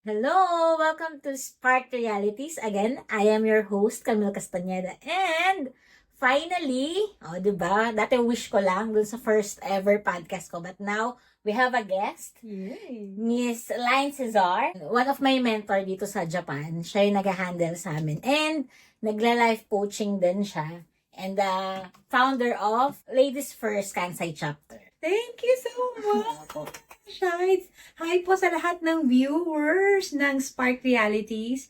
Hello! Welcome to Spark Realities. Again, I am your host, Camille Castañeda. And finally, diba? Dati wish ko lang dun sa first ever podcast ko. But now, we have a guest. Yay! Miss Line Cesar. One of my mentor dito sa Japan. Siya yung nag-handle sa amin. And nagla-life coaching din siya. And founder of Ladies First Kansai Chapter. Thank you so much! Hi po sa lahat ng viewers ng Spark Realities.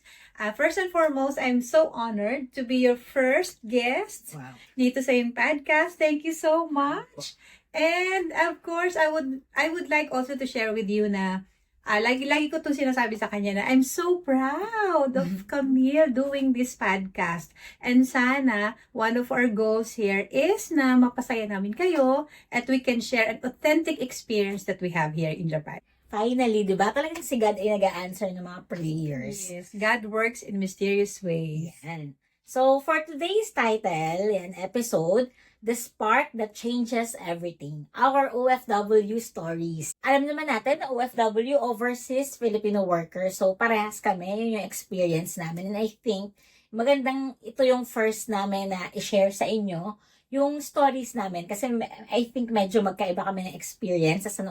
First and foremost, I'm so honored to be your first guest dito sa yung podcast. Thank you so much. And of course, I would like also to share with you na lagi ko itong sinasabi sa kanya na I'm so proud of Camille doing this podcast. And sana, one of our goals here is na mapasaya namin kayo at we can share an authentic experience that we have here in Japan. Finally, di ba? Talagang si God ay nag-a-answer ng mga prayers. Yes, God works in mysterious ways. Yan. So, for today's title and episode, The Spark That Changes Everything. Our OFW Stories. Alam naman natin na OFW, Overseas Filipino Workers. So, parehas kami. Yun yung experience namin. And I think, magandang ito yung first namin na i-share sa inyo yung stories namin. Kasi I think medyo magkaiba kami ng experience as an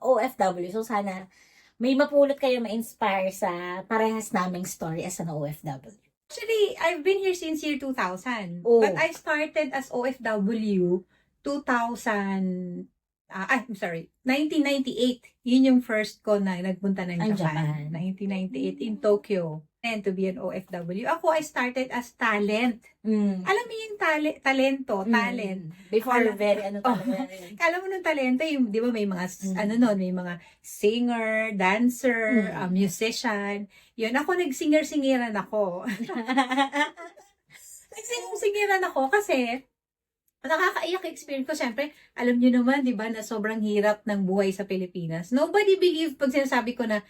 OFW. So, sana may mapulot kayo ma-inspire sa parehas naming story as an OFW. Actually, I've been here since year 2000. Oh. But I started as OFW 1998. Yun yung first ko na nagpunta ng Japan. 1998 in Tokyo. And to be an OFW. Ako, I started as talent. Alam mo yung talent. Before Kala mo nung talento, yung, di ba may mga, may mga singer, dancer, musician. Yun, ako nagsinger-singiran ako. Nagsinger-singiran ako kasi, nakakaiyak experience ko. Siyempre, alam nyo naman, di ba, na sobrang hirap ng buhay sa Pilipinas. Nobody believed pag sinasabi ko na,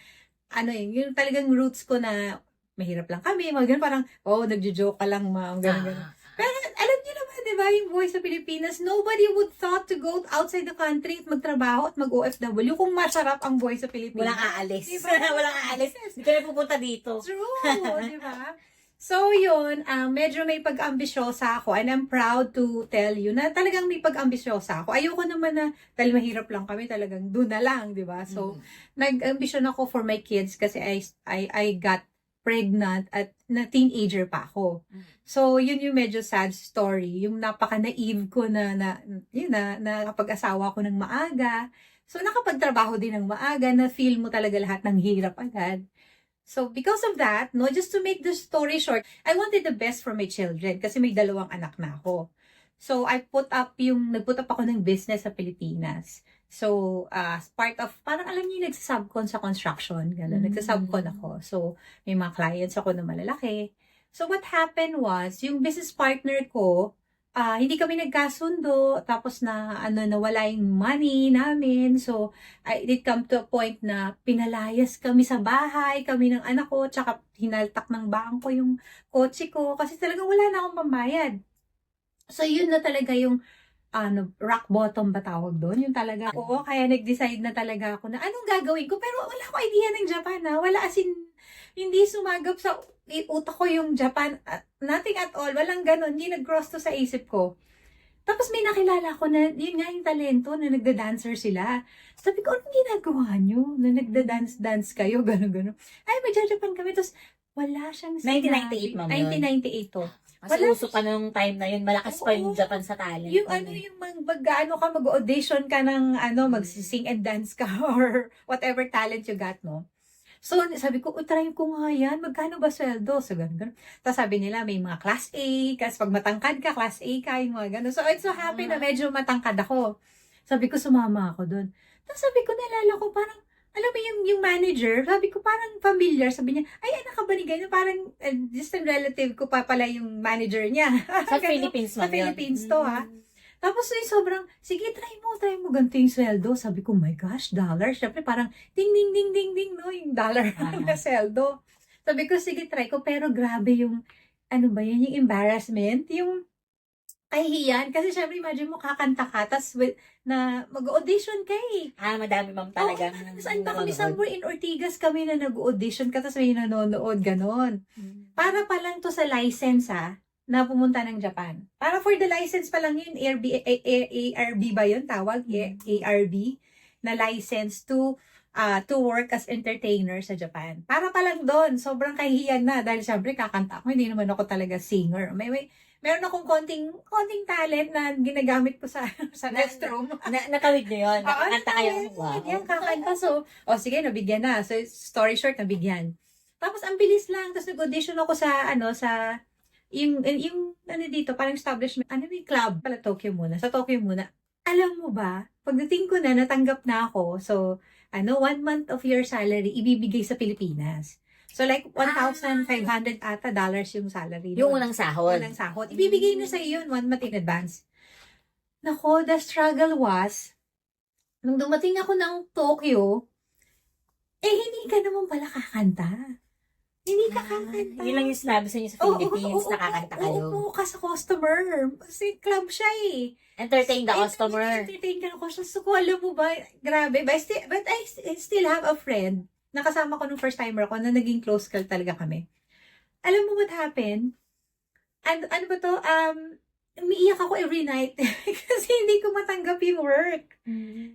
yung talagang roots ko na, mahirap lang kami, mga ganun, parang, nagjo-joke ka lang, ma'am, ganun. Pero, alam niyo naman, di ba, yung buhay sa Pilipinas, nobody would thought to go outside the country at magtrabaho at mag-OFW kung masarap ang buhay sa Pilipinas. Walang aalis. Diba? Walang aalis. Hindi kami pupunta dito. True, di ba? So, yun, medyo may pag-ambisyosa ako and I'm proud to tell you na talagang may pag-ambisyosa ako. Ayoko naman na, dahil mahirap lang kami, talagang doon na lang, di ba? So, nag-ambisyon ako for my kids kasi I got pregnant at na teenager pa ako. So, yun yung medyo sad story. Yung napaka-naive ko na nakapag-asawa ko ng maaga. So, nakapagtrabaho din ng maaga na feel mo talaga lahat ng hirap agad. So, because of that, just to make the story short, I wanted the best for my children kasi may 2 anak na ako. So, nagput up ako ng business sa Pilipinas. So, part of, parang alam niyo, nagsasubcon sa construction. Gano'n, nagsasubcon ako. So, may mga clients ako na malalaki. So, what happened was, yung business partner ko, hindi kami nagkasundo, tapos nawala yung money namin. So, it did come to a point na pinalayas kami sa bahay, kami ng anak ko, tsaka hinaltak ng bangko yung kotse ko, kasi talagang wala na akong pambayad. So, yun na talaga yung, rock bottom ba tawag doon? Yung talaga, kaya nag-decide na talaga ako na anong gagawin ko, pero wala ko idea ng Japan, wala as in, hindi sumagap sa utak ko yung Japan, nothing at all, walang ganun, hindi nag-cross to sa isip ko. Tapos may nakilala ko na, yun nga yung talento, na nagda-dancer sila. Sabi ko, anong ginagawa nyo? Na nagda-dance kayo, gano'n. Ay, magja-Japan kami. Tapos, wala siyang sinabi. 1998, ma'am, yun. 1998 to. Mas uso pa nung time na yun. Malakas pa yung Japan sa talent. Yung mag-audition ka ng, mag-sing and dance ka or whatever talent you got, no? So, sabi ko, try ko nga yan. Magkano ba sweldo? So, gano'n. Tapos sabi nila, may mga class A. Kasi pag matangkad ka, class A ka, yung mga gano'n. So, I'm so happy na medyo matangkad ako. Sabi ko, sumama ako doon. Tapos sabi ko, nalala ko, parang, alam mo yung manager, sabi ko parang familiar, sabi niya, ay anak ka ba ni ganyan? Parang distant relative ko pa pala yung manager niya. Sa Philippines man Sa Philippines to, ha? Tapos sobrang, sige, try mo, ganito yung sweldo. Sabi ko, my gosh, dollar. Siyempre parang, ding, ding, ding, ding, ding, no, yung dollar na sweldo. Sabi ko, sige, try ko, pero grabe yung, yung embarrassment, yung, kahihiyan. Kasi syempre, imagine mo, kakanta ka, tas na mag-audition ka eh. Madami ma'am talaga. Saan ba kami? Somewhere in Ortigas kami na nag-audition ka, tas may nanonood, ganon. Para pa lang to sa license na pumunta ng Japan. Para for the license pa lang yun, ARB ba yun tawag? ARB na license to work as entertainer sa Japan. Para pa lang doon, sobrang kahihiyan na dahil syempre kakanta ako, hindi naman ako talaga singer. Meron akong konting talent na ginagamit ko sa restroom. Nakawid niyo yun? Oo, Nakakanta kayo? Wow. Yan, kakanta. So, sige, nabigyan na. So, story short, nabigyan. Tapos, ang bilis lang. Tapos, nag-audition ako yung dito, parang establishment, may club pala, sa Tokyo muna. Alam mo ba, pagdating ko na, natanggap na ako. So, 1 month of your salary, ibibigay sa Pilipinas. So, like, 1,500 ata dollars yung salary. Yung unang sahod. Unang sahod. Ibibigay na sa yun 1 month in advance. Nako, the struggle was, nung dumating ako ng Tokyo, hindi ka naman pala kakanta. Hindi ka kakanta. Yun lang yung sinabi sa inyo sa Philippines, nakakanta kayo. Oo, ka sa customer. Kasi club siya eh. Entertain the customer. Entertain ka ng customer. So, alam mo ba, grabe. But I still have a friend na kasama ko nung first timer ko na naging close girl talaga kami. Alam mo what happened? Ano ba to? Umiiyak ako every night kasi hindi ko matanggap yung work.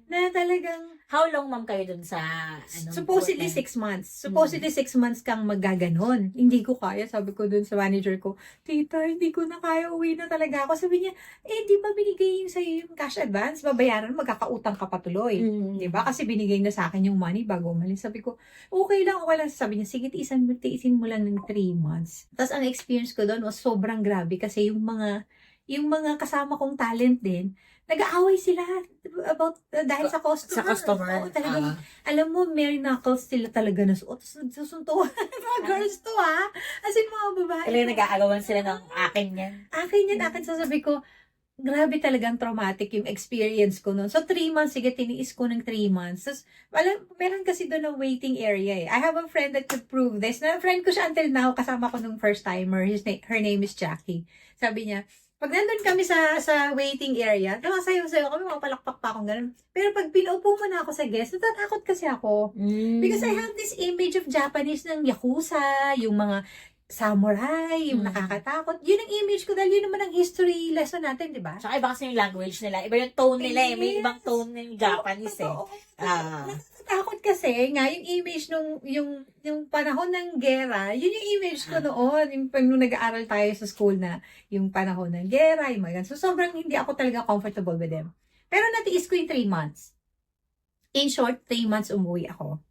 Na talagang How long ma'am kayo dun sa supposedly 6 months. Supposedly 6 months kang maggaganon. Hindi ko kaya. Sabi ko dun sa manager ko, tita, hindi ko na kaya. Uwi na talaga ako. Sabi niya, di ba binigay yung sa'yo yung cash advance? Babayaran, magkakautang ka patuloy. Di ba? Kasi binigay na sa akin yung money bago umalis. Sabi ko, okay lang. Sabi niya, sige, tiisin mo lang ng 3 months. Tapos ang experience ko doon was sobrang grabe kasi yung mga kasama kong talent din, nag-aaway sila about dahil sa customer. Sa customer. Oo, talagang, alam mo, mere knuckles sila talaga nasuot. Nagsusuntuan. Mga girls to As in, mga babae. Talagang nag-aagawan sila ng akin yan. Akin. Sasabi ko, grabe talagang traumatic yung experience ko noon. So, 3 months, sige, tiniis ko ng 3 months. Tapos, meron kasi doon na waiting area eh. I have a friend that could prove this. Na friend ko siya until now, kasama ko nung first timer. Her name is Jackie. Sabi niya, pag nandun kami sa waiting area, sayo-sayo kami, mga palakpak pa akong ganun. Pero pag pinaupo mo na ako sa guest, natatakot kasi ako. Because I have this image of Japanese ng Yakuza, yung mga samurai, yung nakakatakot. Yun ang image ko dahil yun naman ang history lesson natin, di ba? Saka iba kasi yung language nila. Iba yung tone nila eh. May ibang tone ng Japanese eh. Nakakatakot kasi nga yung image yung panahon ng gera, yun yung image ko noon. Yung nung nag-aaral tayo sa school na yung panahon ng gera, yung mga ganun. So sobrang hindi ako talaga comfortable with them. Pero natiis ko yung 3 months. In short, 3 months umuwi ako.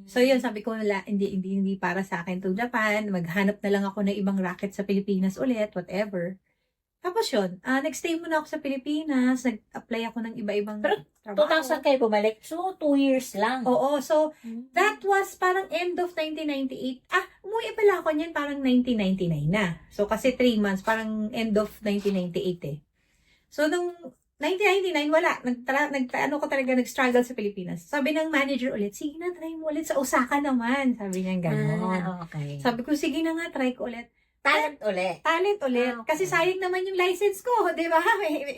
So yun, sabi ko nila, hindi para sa akin to Japan. Maghanap na lang ako ng ibang racket sa Pilipinas ulit, whatever. Tapos yun, nag-stay muna ako sa Pilipinas, nag-apply ako ng iba-ibang trabaho. 2000 kayo bumalik? So, 2 years lang. Oo, so that was parang end of 1998. Umuwi pala ako niyan parang 1999 na. So kasi 3 months, parang end of 1998 eh. So nung 1999, wala. Nag-struggle sa Pilipinas. Sabi ng manager ulit, sige na, try mo ulit sa Osaka naman. Sabi niya gano'n. Okay. Sabi ko, sige na nga, try ko ulit. Talent ulit. Okay. Kasi sayang naman yung license ko, di ba?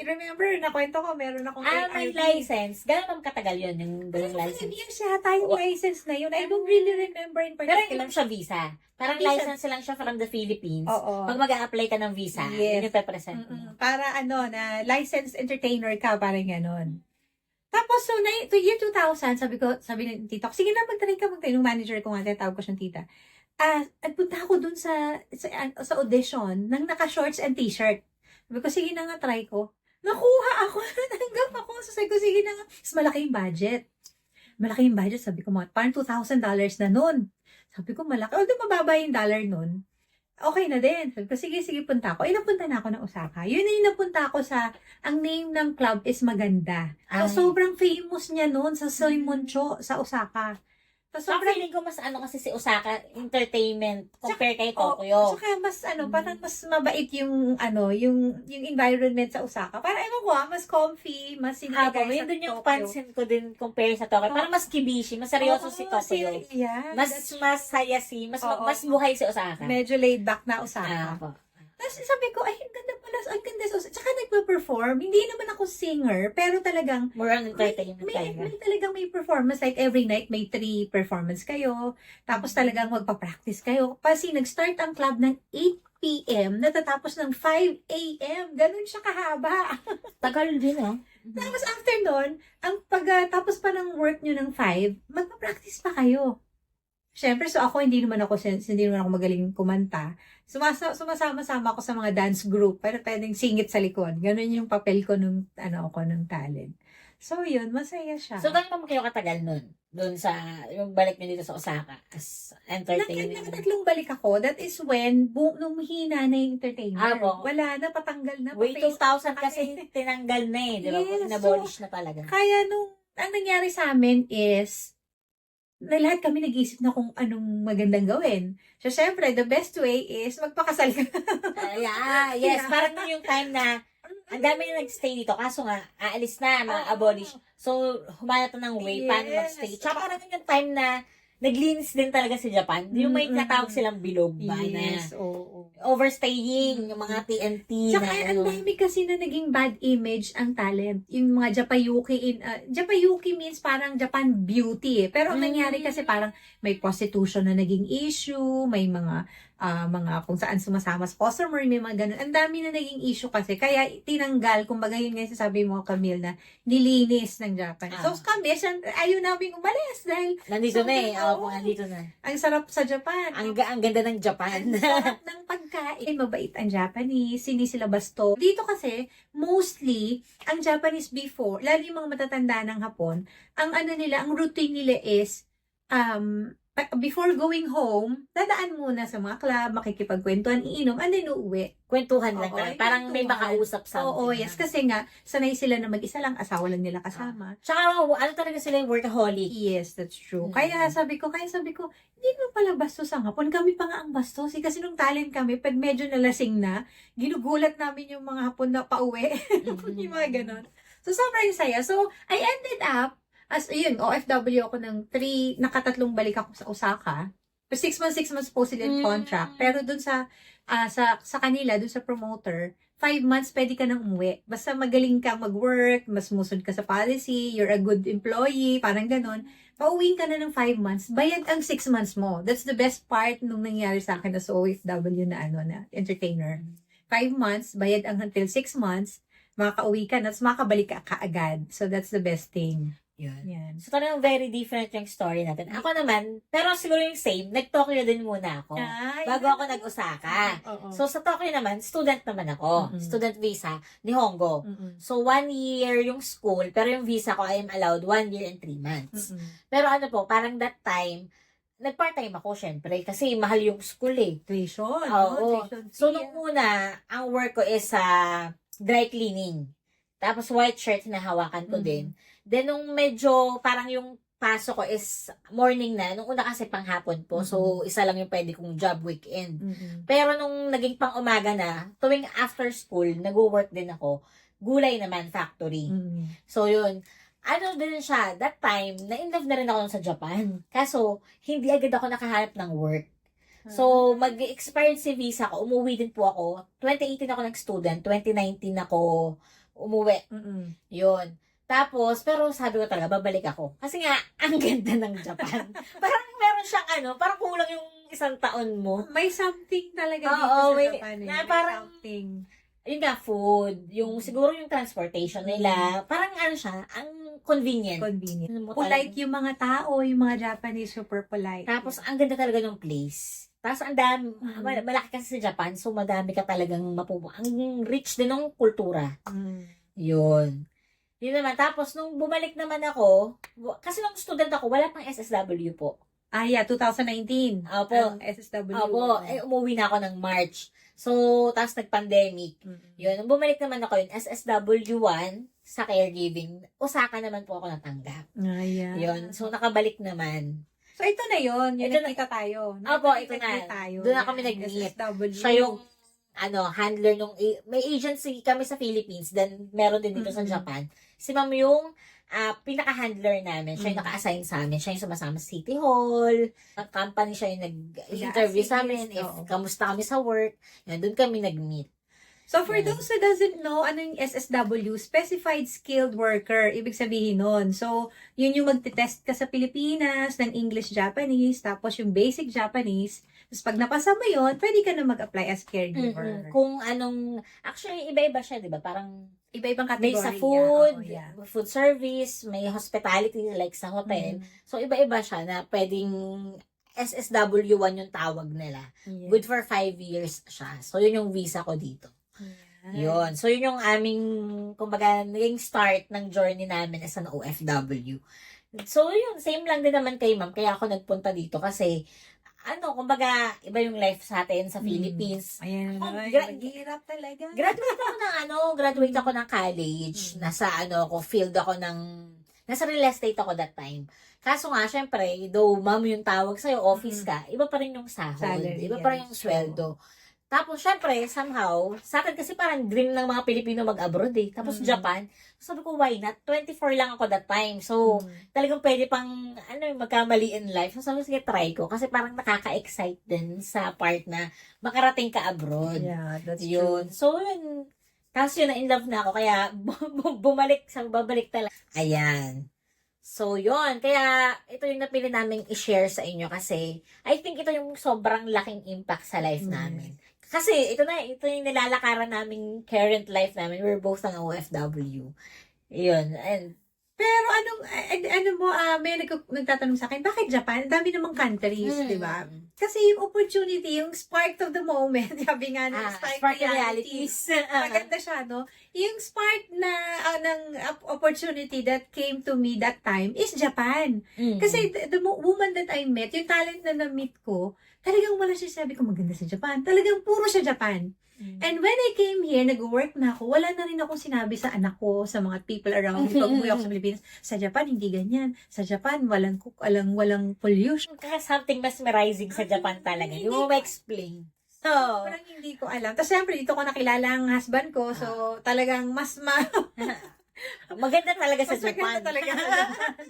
Remember, nakwento ko, meron akong may license. Gano'n katagal yun, yung license? 5 years yata yung license na yun. I don't really remember in particular. Pero hindi lang siya visa. Parang license lang siya from the Philippines. Oo. Pag mag-a-apply ka ng visa, yun yung pepresent mo. Para na licensed entertainer ka, parang gano'n. Tapos, so, to year 2000, sabi ng tita ko, sige na, magtry ka. Yung manager ko nga, tawag ko siyang tita. Nagpunta ako dun sa audition nang naka-shorts and t-shirt. Sabi ko, sige na nga, try ko. Nakuha ako, natanggap ako. So, sabi ko, sige na nga. Mas malaki yung budget. Sabi ko, parang $2,000 na nun. Sabi ko, malaki. Although mababa yung dollar nun, okay na din. Sabi ko, sige, punta ako. Napunta na ako ng Osaka. Yun na yung napunta ako ang name ng club is Maganda. So, sobrang famous niya nun sa Soimoncho, sa Osaka. So, feeling ko mas kasi si Osaka, entertainment, compare kay Tokyo. Saka mas parang mas mabait yung environment sa Osaka. Parang ewan ko mas comfy, mas sinigay Yun din yung pansin ko din compare sa Tokyo. Parang mas kibishi, mas seryoso si Tokyo. Yeah, mas hayasi, mas buhay si Osaka. Medyo laid back na Osaka. Tapos sabi ko, ang ganda pala ang ganda. Tsaka nagpa-perform. Hindi naman ako singer, pero talagang More on entertainment may talaga. talagang may performance. Like every night, may 3 performance kayo. Tapos talagang magpa-practice kayo. Kasi nag-start ang club ng 8 p.m. natatapos ng 5 a.m. Ganun siya kahaba. Tagal din, ah. Tapos after nun, ang pagtapos pa ng work nyo ng 5, magpa-practice pa kayo. Siyempre, so ako, hindi naman ako magaling kumanta. Sumasama-sama ako sa mga dance group, pero pwedeng singit sa likod. Ganun yung papel ko nung talent. So, yun, masaya siya. So, gano'n mo kayo katagal nun? Doon sa, yung balik niyo dito sa Osaka as entertainer. Nakatatlong balik ako. That is when, nung hina na yung entertainer. Abo. Wala na, patanggal na. Way pa-face 2000 kasi tinanggal na eh, di ba? Yes, Inabolish na talaga. Kaya ang nangyari sa amin is, na lahat kami nag-isip na kung anong magandang gawin. So, syempre, the best way is magpakasal ka. Yes, Yeah. parang yun yung time na ang dami na nag-stay dito. Kaso nga, aalis na, ma-abolish. So, humanap na ng way paano Yes. mag-stay. Tsaka parang yun yung time na naglinis din talaga si Japan. Yung may tinatawag silang bilog ba Yes, na oo. overstaying, yung mga TNT Tsaka na ang dami kasi na naging bad image ang talent. Yung mga Japayuki Japayuki means parang Japan beauty eh. Pero ang nangyari kasi parang may prostitution na naging issue, may mga kung saan sumasama sa customer, may mga ganun. Ang dami na naging issue kasi. Kaya tinanggal, kumbaga yun nga sasabi mo, Camille, na nilinis ng Japan. So kami, ayaw namin umalis dahil nandito na eh. oo. Nandito na. ang sarap sa Japan. Ang ganda ng Japan. Ang sarap ng pagkain. Mabait ang Japanese. Hindi sila basto. Dito kasi, mostly, ang Japanese before, lalo yung mga matatanda ng Hapon, ang routine nila is, before going home, dadaan muna sa mga club, makikipagkwentuhan, iinom, and then uuwi. Kwentuhan lang Oo, talaga. Parang may kwentuhan. makausap something. Oo, yes. Kasi nga, sanay sila na mag-isa lang, asawa lang nila kasama. Tsaka, ano talaga sila yung workaholic. Yes, that's true. Mm. Kaya sabi ko, hindi naman pala bastos ang Hapon. Kami pa nga ang bastos. Kasi nung talent kami, pag medyo nalasing na, ginugulat namin yung mga Hapon na pauwi. Yung mga ganon. So, sobrang saya. So, I ended up, OFW ako ng 3, nakatatlong balik ako sa Osaka. For 6 months po sila yung contract. Pero dun sa kanila, dun sa promoter, 5 months pwede ka nang umuwi. Basta magaling kang mag-work, mas musod ka sa policy, you're a good employee, parang ganon. Pauwiin ka na ng 5 months, bayad ang 6 months mo. That's the best part nung nangyari sa akin as OFW na entertainer. 5 months, bayad ang until 6 months, makakauwi ka na, tapos makakabalik ka kaagad. So that's the best thing. Yan. So, talagang very different yung story natin. Ako naman, pero siguro yung same, nag-Tokyo din muna ako. Bago ako nag-Osaka. So, sa Tokyo naman, student naman ako. Student visa, Nihongo. So, 1 year yung school, pero yung visa ko, I am allowed 1 year and 3 months. Pero ano po, parang that time, nag-part-time ako, syempre, kasi mahal yung school eh. Tuition. Oo. Tuition fee. So, nung una, ang work ko is dry cleaning. Tapos, white shirt na hawakan ko din. Then, nung medyo, parang yung pasok ko is morning na. Nung una kasi panghapon po. So, isa lang yung pwede kong job weekend. Pero nung naging pang umaga na, tuwing after school, nag-work din ako. Gulay naman, factory. So, yun. Ano din siya, that time, na-inlove na rin ako sa Japan. Kaso, hindi agad ako nakahanap ng work. So, mag-expired si visa ko. Umuwi din po ako. 2018 ako nag-student. 2019 ako umuwi. Yun. Tapos, pero sabi ko talaga, babalik ako. Kasi nga, ang ganda ng Japan. Parang meron siyang parang kulang yung 1 taon mo. May something talaga dito Oo, sa Japan. na May parang- something. Yun nga, food, yung siguro yung transportation nila, parang siya, ang convenient. Convenient. Ano mo Polite talaga. yung mga tao, yung mga Japanese, super polite. Tapos, ang ganda talaga ng place. Tapos, ang dami, malaki kasi sa Japan, so madami ka talagang ang rich din ng kultura. Yun. Yun naman. Tapos, nung bumalik naman ako, kasi nung student ako, wala pang SSW po. 2019. Opo. Ang SSW. Opo. Umuwi na ako ng March. So, tapos nag-pandemic. Yun. Nung bumalik naman ako yun, SSW1 sa caregiving. Osaka naman po ako natanggap. Ayan. Yun. So, nakabalik naman. So, ito na yun. Yung Ito na- nakita tayo. Opo, ito na. Nakita tayo. Doon na kami nag-meet. SSW. Siya yung handler nung, may agency kami sa Philippines, then meron din dito sa Japan. Si ma'am yung pinaka-handler namin. Siya yung naka-assign sa amin. Siya yung sumasama sa City Hall. Ang company siya yung nag-interview sa amin. If Oo. kamusta kami sa work. Yan, doon kami nag-meet. So, for Yan. those who doesn't know, ano yung SSW, Specified Skilled Worker, ibig sabihin nun. So, yun yung magte-test ka sa Pilipinas ng English, Japanese, tapos yung basic Japanese. Tapos, pag napasa mo yun, pwede ka na mag-apply as caregiver. Kung anong, actually, iba-iba siya, di ba? Parang, Iba-ibang may kategorya. sa food, Oo, yeah. food service, may hospitality like sa hotel. So, iba-iba siya na pwedeng SSW1 yung tawag nila. Yeah. Good for 5 years siya. So, yun yung visa ko dito. Yun. So, yun yung aming, kumbaga, naging start ng journey namin as an OFW. So, yun. Same lang din naman kay ma'am. Kaya ako nagpunta dito kasi, kumbaga, iba yung life sa atin sa Philippines. Ayan. Oh, Maghirap talaga. Graduate ako ng college. Nasa field ako nasa real estate ako that time. Kaso nga, syempre, though ma'am yung tawag sa'yo, office ka, iba pa rin yung sahod. Salary, Iba pa rin yung sweldo. Tapos, syempre, somehow, sa akin kasi parang dream ng mga Pilipino mag-abroad eh. Tapos, Japan. Sabi ko, why not? 24 lang ako that time. So, talagang pwede pang, magkamali in life. So, sabi ko, sige, try ko. Kasi parang nakaka-excite din sa part na makarating ka abroad. Yeah, that's Yun. So, yun. Tapos yun, na-in-love na ako. Kaya, babalik talaga. Ayan. So, yun. Kaya, ito yung napili namin i-share sa inyo kasi I think ito yung sobrang laking impact sa life namin. Kasi, ito yung nilalakaran namin current life namin. We're both ang OFW. Yun. And, Pero may nagtatanong sa akin, bakit Japan? Ang dami namang countries, di ba? Kasi yung opportunity, yung spark of the moment, sabi nga ng spark realities. Maganda siya, no? Yung spark ng opportunity that came to me that time is Japan. Kasi the woman that I met, yung talent na na-meet ko, talagang wala siya sabi ko, maganda sa Japan. Talagang puro siya Japan. And when I came here, nag-work na ako, wala na rin akong sinabi sa anak ko, sa mga people around me, pag umuwi ako sa Pilipinas, sa Japan, hindi ganyan. Sa Japan, walang pollution. Kaya something mesmerizing sa Japan talaga. Hindi mo ma-explain. So, Parang hindi ko alam. Tapos siyempre, dito ko nakilala ang husband ko, so talagang maganda talaga sa Japan. maganda talaga sa Japan.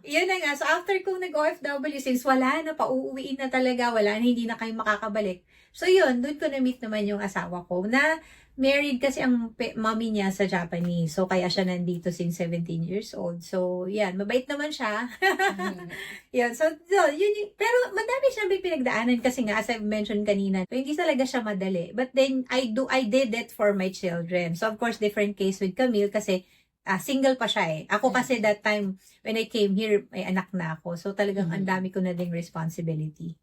Yun na nga. So, after kong nag-OFW, since wala na, pauuwiin na talaga, hindi na kayo makakabalik. So, yun, doon ko na-meet naman yung asawa ko na married kasi ang mommy niya sa Japanese. So, kaya siya nandito since 17 years old. So, yan, mabait naman siya. Yan, so, yun yung, pero madami siya may pinagdaanan kasi nga, as I mentioned kanina, hindi talaga siya madali. But then, I did it for my children. So, of course, different case with Camille kasi single pa siya eh. Ako kasi that time, when I came here, may anak na ako. So, talagang ang dami ko na ding responsibility.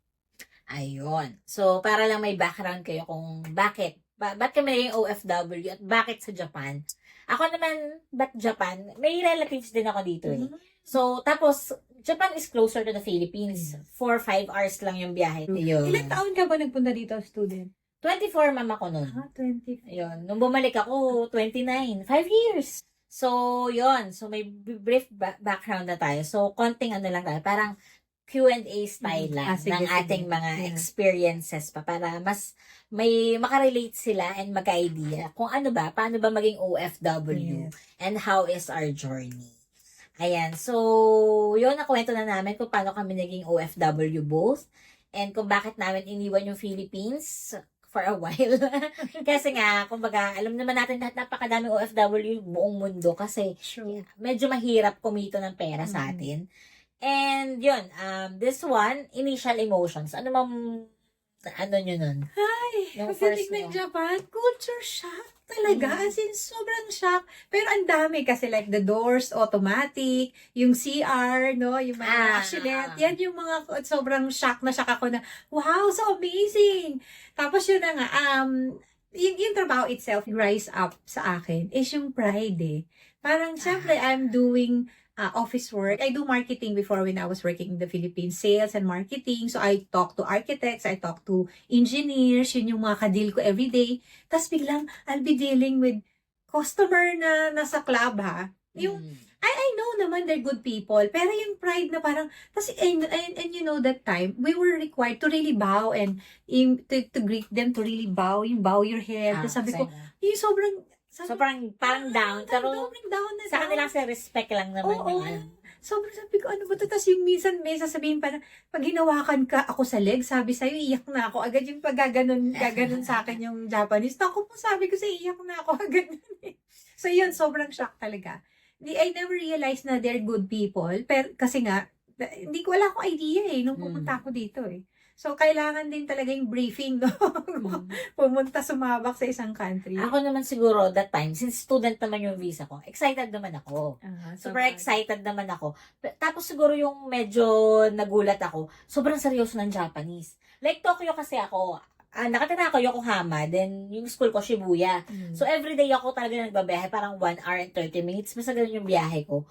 Ayun. So, para lang may background kayo kung bakit kami naging OFW at bakit sa Japan. Ako naman, ba't Japan? May relatives din ako dito eh. So, tapos, Japan is closer to the Philippines. 4-5 hours lang yung biyahe. Yun. Ilang taon ka ba nagpunta dito, student? 24 mama ko nun. 20. Ayun. Nung bumalik ako, 29. 5 years. So, yun. So, may brief background na tayo. So, konting lang tayo. Parang Q&A style lang ng ating mga experiences pa para mas may makarelate sila and magka-idea kung paano ba maging OFW and how is our journey. Ayan. So, yun, nakwento na namin kung paano kami naging OFW both and kung bakit namin iniwan yung Philippines for a while. Kasi nga, kumbaga, alam naman natin lahat napakadaming OFW buong mundo kasi medyo mahirap kumita ng pera sa atin. And yun, this one, initial emotions. Ano nyo nun? Ay, Yung pagdating first ng nyo. Japan, culture shock talaga. As in, sobrang shock. Pero ang dami kasi like the doors, automatic, yung CR, no, yung mga ashlet. Yan yung mga sobrang shock na shock ako na, wow, so amazing. Tapos yun na nga, yung trabaho itself, rise up sa akin is yung pride eh. Parang, syempre, I'm doing office work. I do marketing before when I was working in the Philippines, sales and marketing. So, I talk to architects, I talk to engineers, yun yung mga ka-deal ko everyday. Tapos biglang, I'll be dealing with customer na nasa club ha. Yung, I know naman they're good people, pero yung pride na parang, and you know that time, we were required to really bow and to greet them, to really bow your head. Tapos sabi ko, yung sobrang So, parang down. Pero, sobrang down na sa kanila kasi respect lang naman yung sobrang sabi ko, ano ba to? Tapos yung minsan may sasabihin pa na, pag hinawakan ka ako sa leg, sabi sa'yo, iyak na ako. Agad yung gaganon sa akin yung Japanese. Ako po, sabi ko sa'yo, iyak na ako. Agad eh. So yun, sobrang shock talaga. I never realized na they're good people. Pero, kasi nga, hindi ko wala akong idea nung pumunta ako dito eh. So, kailangan din talaga yung briefing, no? Pumunta, sumabak sa isang country. Ako naman siguro that time, since student naman yung visa ko, excited naman ako. Super excited naman ako. Tapos siguro yung medyo nagulat ako, sobrang seryoso ng Japanese. Like Tokyo kasi ako, nakatira ako Yokohama, then yung school ko Shibuya. So everyday ako talaga nagbabiyahe, parang 1 hour and 30 minutes, basta ganun yung biyahe ko.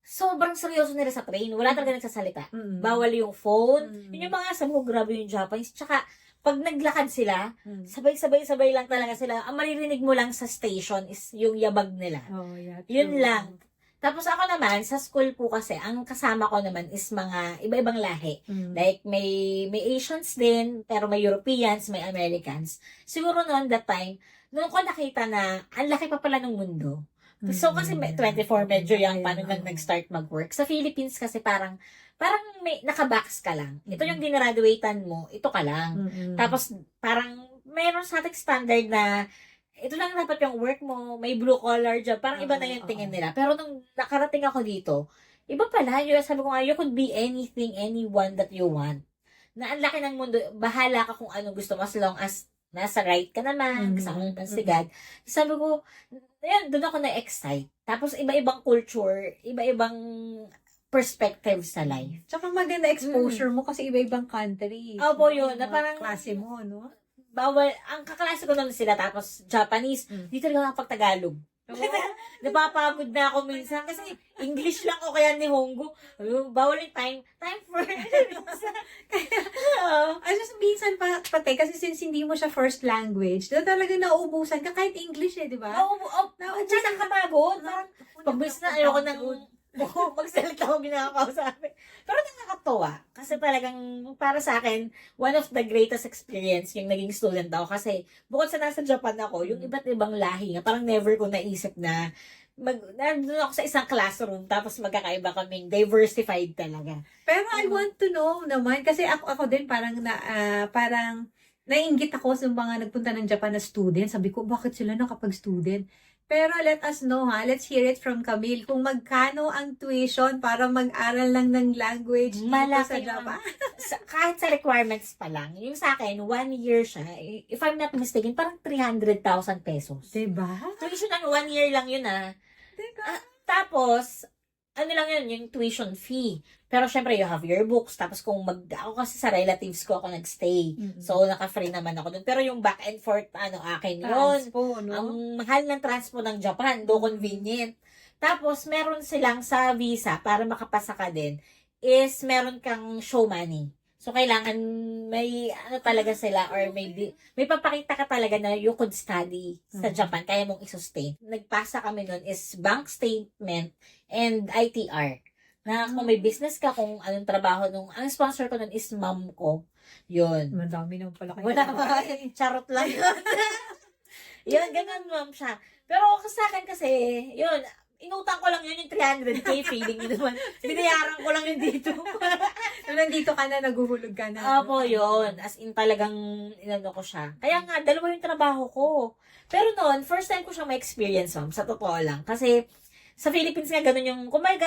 Sobrang seryoso nila sa train. Wala talaga nagsasalita. Bawal yung phone. Yun yung mga sabi ko, grabe yung Japanese. Tsaka, pag naglakad sila, sabay-sabay lang talaga sila. Ang maririnig mo lang sa station is yung yabag nila. Oh, yeah, Yun lang. Tapos ako naman, sa school po kasi, ang kasama ko naman is mga iba-ibang lahi. Like, may Asians din, pero may Europeans, may Americans. Siguro noon that time, noon ko nakita na, ang laki pa pala ng mundo. So, kasi 24 medyo young pa nung nag-start mag-work. Sa Philippines kasi parang may nakabox ka lang. Ito yung dinraduatean mo, ito ka lang. Tapos, parang mayroon sa ating standard na ito lang dapat yung work mo, may blue collar job. Parang iba na yung tingin nila. Pero nung nakarating ako dito, iba pala. Sabi ko nga, you could be anything, anyone that you want. Na ang laki ng mundo, bahala ka kung ano gusto mo as long as nasa right ka naman, kasama ng si God. Sabi ko, ayun, doon ako na-excite. Tapos, iba-ibang culture, iba-ibang perspective sa life. Tsaka maganda exposure mo kasi iba-ibang country. Opo, yun. Na parang, klase mo, no? bawal, ang kaklase ko naman sila, tapos Japanese, di talaga nakapag-Tagalog. Napapagod na ako minsan kasi English lang o kaya ni Hongo. Bawal yung time for Just minsan pati kasi since hindi mo siya first language, talaga nauubusan ka kahit English di ba? Oo, tsaka nakapagod. Pag-bis na ayoko nang magsalita ko ginakausapin. Pero nakakatuwa. Kasi talagang, para sa akin, one of the greatest experience yung naging student ako. Kasi, bukod sa nasa Japan ako, yung iba't ibang lahi nga, parang never ko naisip na nandun ako sa isang classroom, tapos magkakaiba kaming diversified talaga. Pero I want to know naman, kasi ako din parang naiinggit ako sa mga nagpunta ng Japan na student. Sabi ko, bakit sila nakapag-student? Pero let us know let's hear it from Camille kung magkano ang tuition para mag-aral lang ng language dito sa Japan. Kahit sa requirements pa lang, yung sa akin, 1 year siya, if I'm not mistaken, parang 300,000 pesos. Diba? Tuition lang, 1 year lang yun Diba? Tapos, ano lang yun, yung tuition fee. Pero syempre, you have your books. Tapos kung ako kasi sa relatives ko ako nagstay. So, naka-free naman ako dun. Pero yung back and forth, akin yun. Transpo, no? Ang mahal ng transpo ng Japan, do convenient. Tapos, meron silang sa visa, para makapasa ka din, is meron kang show money. So, kailangan may talaga sila or may papakita ka talaga na you could study sa Japan. Kaya mong isustain. Nagpasa kami nun is bank statement and ITR. Na kung may business ka, kung anong trabaho ang sponsor ko nun is mom ko. Yun. Madami nang pala kayo. Wala charot lang yun. Yun, ganun ma'am siya. Pero sa akin kasi, yun, inutang ko lang yun yung 300k, feeling nyo naman. Binayaran ko lang yun dito. Nandito ka na, naguhulog ka na. Opo, yun. As in talagang, inano ko siya. Kaya nga, dalawa yung trabaho ko. Pero noon, first time ko siya ma-experience, ma'am, sa totoo lang. Kasi, sa Philippines nga, ganun yung, kumaga,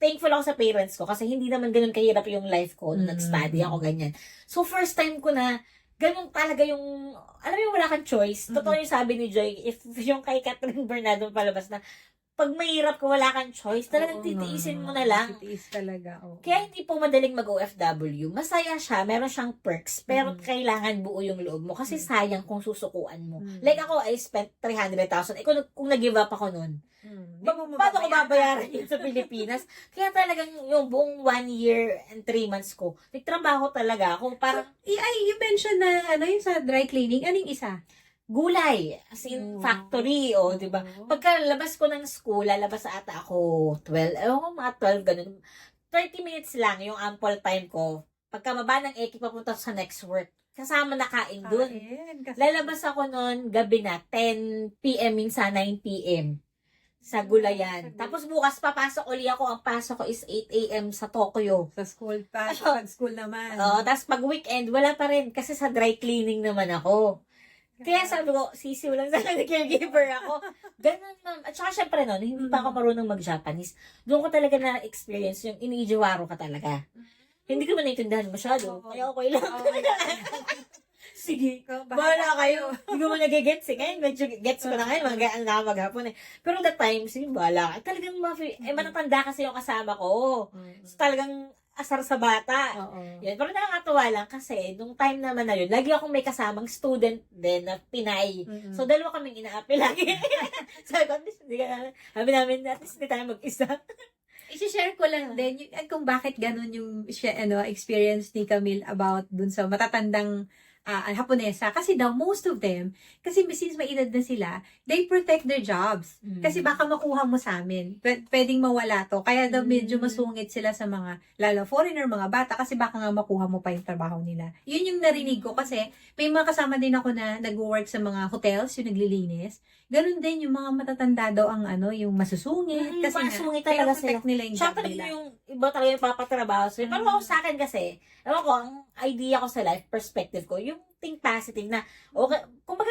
thankful ako sa parents ko kasi hindi naman ganun kahirap yung life ko nung nag-study ako, ganyan. So, first time ko na, ganun talaga yung, alam mo yung wala kang choice. Totoo yung sabi ni Joy, if yung kay Catherine Bernardo palabas na, pag mahirap ka, wala kang choice, talagang titiisin mo na lang. Titiis talaga. Kaya hindi po madaling mag-OFW. Masaya siya, meron siyang perks, pero kailangan buo yung loob mo kasi sayang kung susukuan mo. Like ako, I spent 300,000. Kung nag-give up ako nun, paano ko babayaran yun sa Pilipinas? Kaya talagang yung buong 1 year and 3 months ko, nagtrabaho talaga ako. Parang, you mentioned na, yung sa dry cleaning, anong isa? gulay. As in, factory, di ba? Pagkalabas ko ng school, lalabas ata ako 12, mga 12, ganun. 30 minutes lang yung ample time ko. Pagkababa ng eki, papunta sa next work. Kasama na kain dun. Lalabas ako nun, gabi na, 10 p.m. minsan 9 p.m. sa Gulayan. Sa Tapos bukas papasok uli ako. Ang pasok ko is 8 a.m. sa Tokyo. Sa school pa, sa school naman. Tapos pag weekend, wala pa rin. Kasi sa dry cleaning naman ako. Kaya sabi ko, sisiw lang sana na caregiver ako. Ganun, ma'am. At saka syempre nun, hindi pa ako marunong mag-Japanese. Doon ko talaga na-experience yung iniijiwaro ka talaga. Hindi ko man naintindihan masyado. Kaya okay lang. Sige, bahala kayo. Hindi ko man nagigets eh. Ngayon, medyo gets ko na ngayon. Mga na maghapon eh. Pero that time, sige, bahala ka. Talagang matatanda kasi yung kasama ko. So, talagang asar sa bata. Yan. Pero nakakatuwa lang kasi nung time naman na yun, lagi akong may kasamang student din na Pinay. So, dalawa kaming ina-apply lagi. Sabi ko, at least, hindi ka, sabi namin, at least hindi tayo mag-isa. I-share ko lang din yung, kung bakit ganun yung experience ni Camille about dun sa matatandang Haponesa. Kasi daw, most of them, kasi since may edad na sila, they protect their jobs. Kasi baka makuha mo sa amin. Pwedeng mawala to. Kaya daw medyo masungit sila sa mga, lalo foreigner, mga bata, kasi baka nga makuha mo pa yung trabaho nila. Yun yung narinig ko kasi may mga kasama din ako na nag-work sa mga hotels, yung naglilinis. Ganun din yung mga matatanda daw ang yung masusungit. Kasi masungit talaga sila. Nila yung Siya job talaga nila. yung iba talaga yung papatrabaho sa'yo. Pero ako sa akin kasi, ewan ko, ang idea ko sa life, perspective ko, yung think positive na, okay, kumbaga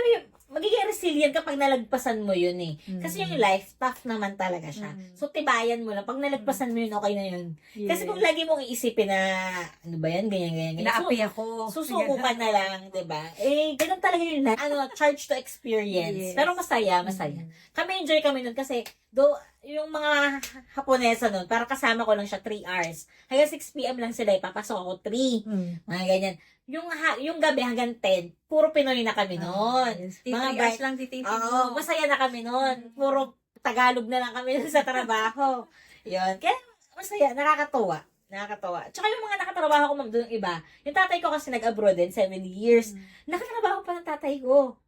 magiging resilient kapag nalagpasan mo yun eh. Kasi yung life, tough naman talaga siya. So, tibayan mo lang. Pag nalagpasan mo yun, okay na yun. Kasi kung lagi mong iisipin na, ano ba yan, ganyan. Inaapi ako. Susuko ka na lang, diba? Eh, ganun talaga yun. Charge to experience. Pero masaya. Kami enjoy kami nun kasi, yung mga Haponesa nun, parang kasama ko lang siya 3 hours. Hanggang 6 p.m. lang sila, papasok ako 3. Mga ganyan. Yung gabi hanggang 10, puro Pinoy na kami noon. Mga guys lang titingin mo. Masaya na kami noon. Puro Tagalog na lang kami sa trabaho. Yun. Kaya masaya, nakakatuwa. Tsaka yung mga nakatrabaho ko, ma'am, doon iba. Yung tatay ko kasi nag-abroad din, 7 years. Nakatrabaho pa ng tatay ko.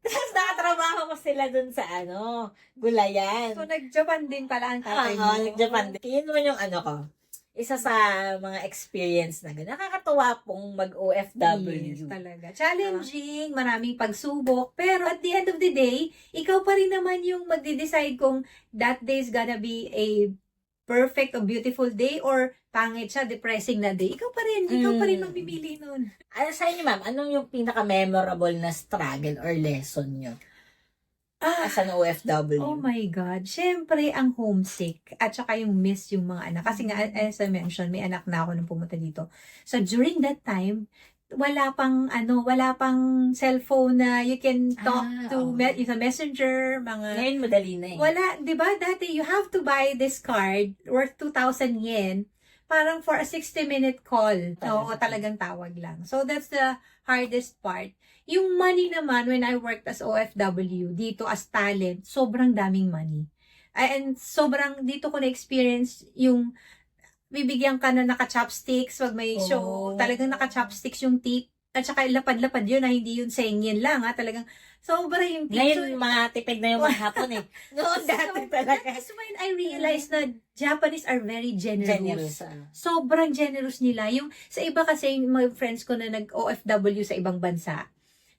Tapos nakatrabaho ko sila doon sa Gulayan. So, nag-Japan din pala ang tatay mo. Nag-Japan din. Yun naman yung ko. Isa sa mga experience na gano'n. Nakakatuwa pong mag-OFW. Yes, talaga. Challenging, maraming pagsubok, pero at the end of the day, ikaw pa rin naman yung magde-decide kung that day is gonna be a perfect or beautiful day or pangit siya, depressing na day. Ikaw pa rin magpipili nun. Sa inyo, ma'am, anong yung pinaka-memorable na struggle or lesson nyo? As an OFW. Oh my God. Syempre, ang homesick. At saka yung miss yung mga anak. Kasi nga, as I mentioned, may anak na ako nung pumunta dito. So, during that time, wala pang cellphone na you can talk to sa messenger, mga... Ngayon, madali na eh. Wala, di ba? Dati, you have to buy this card worth 2,000 yen parang for a 60-minute call. Oo, talagang tawag lang. So, that's the hardest part. Yung money naman, when I worked as OFW, dito as talent, sobrang daming money. And sobrang, dito ko na-experience yung bibigyan ka na naka-chopsticks pag may show. Talagang naka-chopsticks yung tip. At saka lapad-lapad yun na hindi yun sengyen lang ha. Talagang sobra yung tip. Ngayon, mga tipid na yung mga hapon eh. Noon dati talaga. That's when I realized na Japanese are very generous. Generous. Sobrang generous nila. Yung sa iba kasi, yung mga friends ko na nag-OFW sa ibang bansa,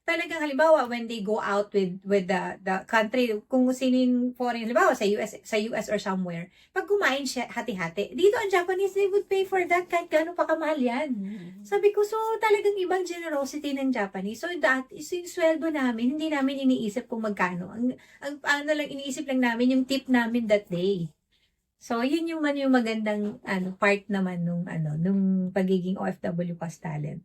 talagang halimbawa when they go out with the country, kung sino yung foreign, halimbawa sa US or somewhere, pag kumain siya hati-hati, dito ang Japanese, they would pay for that kahit gano'n pa kamahal yan. Sabi ko, so talagang ibang generosity ng Japanese. So that is yung sweldo namin, hindi namin iniisip kung magkano. Ang lang iniisip lang namin yung tip namin that day. So yun yung magandang part naman nung pagiging OFW plus talent.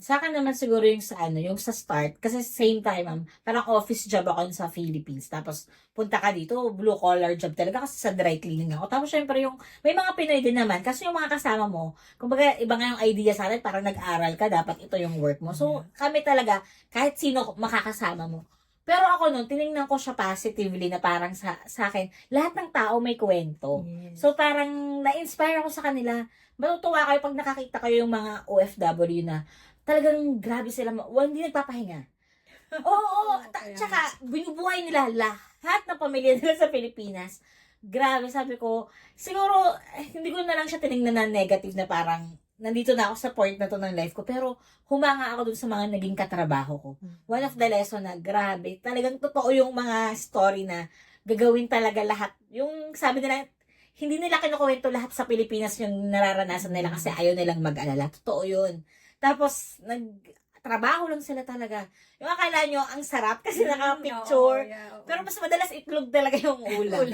Sa akin naman siguro yung yung sa start. Kasi same time, parang office job ako sa Philippines. Tapos, punta ka dito, blue collar job talaga kasi sa dry cleaning ako. Tapos, syempre, may mga Pinoy din naman. Kasi yung mga kasama mo, kumbaga, iba nga yung idea sa atin, parang nag-aral ka, dapat ito yung work mo. So, kami talaga, kahit sino makakasama mo. Pero ako nun, tinignan ko siya positively na parang sa akin, lahat ng tao may kwento. Yes. So, parang na-inspire ako sa kanila. Matutuwa kayo pag nakakita kayo yung mga OFW na talagang grabe sila, hindi nagpapahinga. Oo. Tsaka, binubuhay nila lahat ng pamilya nila sa Pilipinas. Grabe, sabi ko, siguro, hindi ko na lang siya tinignan na negative na parang, nandito na ako sa point na to ng life ko, pero humanga ako dun sa mga naging katrabaho ko. One of the lesson na, grabe, talagang totoo yung mga story na gagawin talaga lahat. Yung sabi nila, hindi nila kinukwento lahat sa Pilipinas yung nararanasan nila kasi ayaw nilang mag-alala. Totoo yun. Tapos, nagtrabaho lang sila talaga. Yung akala nyo, ang sarap kasi naka-picture. Pero mas madalas itlog talaga yung ulam.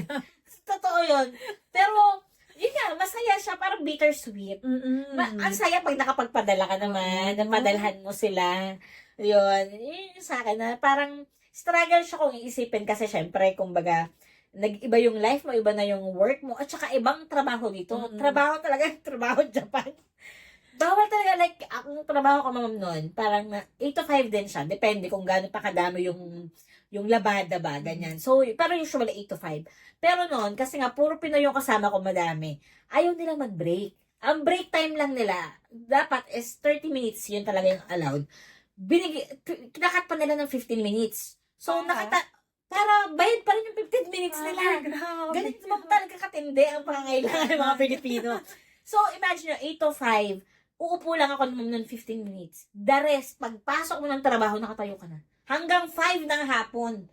Totoo yun. Pero, yun nga, masaya siya. Parang bittersweet. Ang saya pag nakapagpadala ka naman, na madalhan mo sila. Yun yung sa akin na parang struggle siya kung iisipin kasi syempre, kumbaga, nag-iba yung life mo, iba na yung work mo, at saka ibang trabaho dito. Trabaho talaga, trabaho Japan. Bawal talaga, like, ang trabaho ko ma'am noon, parang 8 to 5 din siya. Depende kung gaano pa kadami yung labada ba, ganyan. So, pero usually 8 to 5. Pero noon, kasi nga, puro Pinoy yung kasama ko madami, ayaw nila mag-break. Ang break time lang nila, dapat is 30 minutes, yun talaga yung allowed. Kinakat pa nila ng 15 minutes. So, para bayad pa rin yung 15 minutes nila. Ganito mo talaga katindi ang pangangailangan ng mga Pilipino. So, imagine nyo, 8 to 5, uupo lang ako ng 15 minutes. The rest, pagpasok mo ng trabaho, nakatayo ka na. Hanggang 5 ng hapon.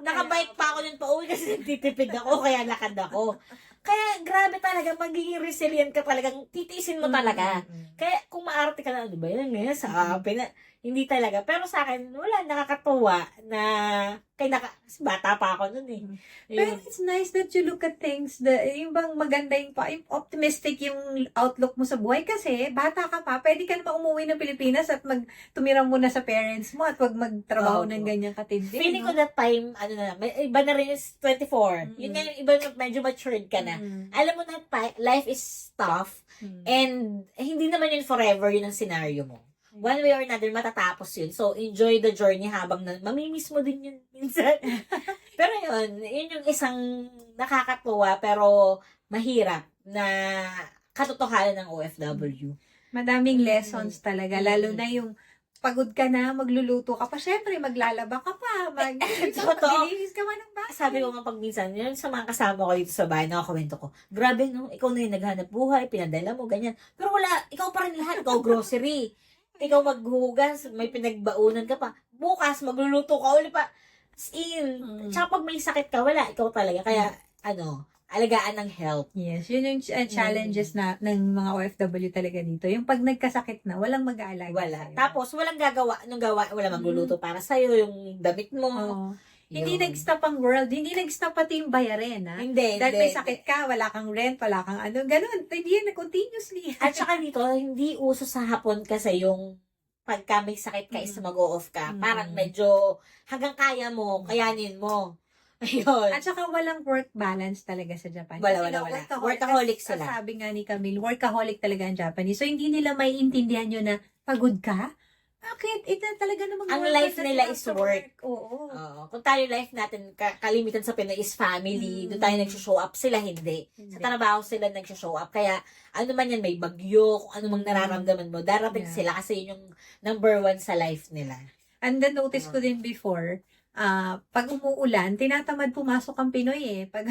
Nakabike pa ako nun pa uwi kasi nagtitipid ako, kaya lakad ako. Kaya grabe talaga, magiging resilient ka talagang titiisin mo talaga. Kaya kung maarte ka na, ano ba yan ngayon sa akin na, hindi talaga. Pero sa akin, wala, nakakatuwa na, bata pa ako nun eh. Pero it's nice that you look at things, yung bang maganda yung optimistic yung outlook mo sa buhay kasi bata ka pa, pwede ka naman umuwi ng Pilipinas at tumira muna sa parents mo at wag magtrabaho ng ganyang katindi. Feeling ko that time, iba na rin is 24. Yun nga yung iba na medyo matured ka na. Alam mo na, life is tough and hindi naman yun forever, yun ang scenario mo. One way or another, matatapos yun. So, enjoy the journey habang mamimiss mo din yun minsan. Pero yun yung isang nakakatuwa pero mahirap na katotohanan ng OFW. Madaming lessons talaga, lalo na yung pagod ka na, magluluto ka pa, syempre maglalaba ka pa, maglilinis ka pa ng bahay. Sabi ko nga pag minsan, yun sa mga kasama ko dito sa bahay, nakakomento ko, grabe no, ikaw na yung naghanap buhay, pinadala mo, ganyan. Pero wala, ikaw pa rin lahat, ikaw grocery. Ikaw maghugas, may pinagbaunan ka pa. Bukas, magluluto ka ulit pa. As in, tsaka pag may sakit ka, wala, ikaw talaga. Kaya, alagaan ng health. Yes, yun yung challenges ng mga OFW talaga dito. Yung pag nagkasakit na, walang mag-aalaga. Wala. Tapos, walang gagawa. Wala magluluto para sa'yo, yung damit mo. Hindi nag-stop ang world. Hindi nag-stop pati yung bayarin, ha? Hindi. Dahil may sakit ka, wala kang rent, wala kang ganun. Hindi yan, continuously. At saka dito, hindi uso sa hapon kasi yung pagka may sakit ka is mag-o-off ka. Parang medyo hanggang kaya mo, kayanin mo. Ayun. At saka walang work balance talaga sa Japan. Wala. Workaholic sila. Sabi nga ni Camille, workaholic talaga ang Japanese. So, hindi nila maiintindihan yun na pagod ka. Bakit? Ito talaga namang ang life nila is work. Oo. Kung tayo life natin, kalimitan sa Pinoy is family. Doon tayo nag-show up. Sila hindi. Sa trabaho sila nag-show up. Kaya, ano man yan, may bagyo, kung ano mang nararamdaman mo, darating sila kasi yun yung number 1 sa life nila. And then, notice ko din before, pag umuulan, tinatamad pumasok ang Pinoy eh. Pag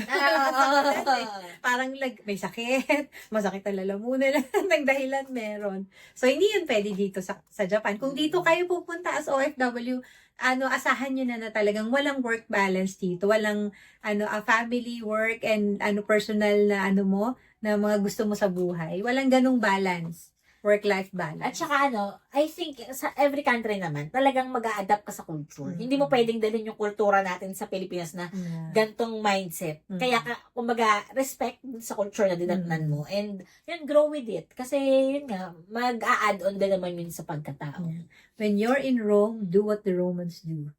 parang may sakit, masakit ang lalamunan ng dahilan meron. So, hindi yun pwede dito sa Japan. Kung dito kayo pupunta as OFW, asahan nyo na talagang walang work balance dito. Walang, family, work, and, personal na, na mga gusto mo sa buhay. Walang ganong balance. Work-life balance. At saka I think sa every country naman, talagang mag-a-adapt ka sa culture. Hindi mo pwedeng dalhin yung kultura natin sa Pilipinas na gantong mindset. Kaya kumbaga, respect sa culture na dinatnan mo. And yun, grow with it. Kasi yun nga, mag-a-add on din naman yun sa pagkatao. When you're in Rome, do what the Romans do.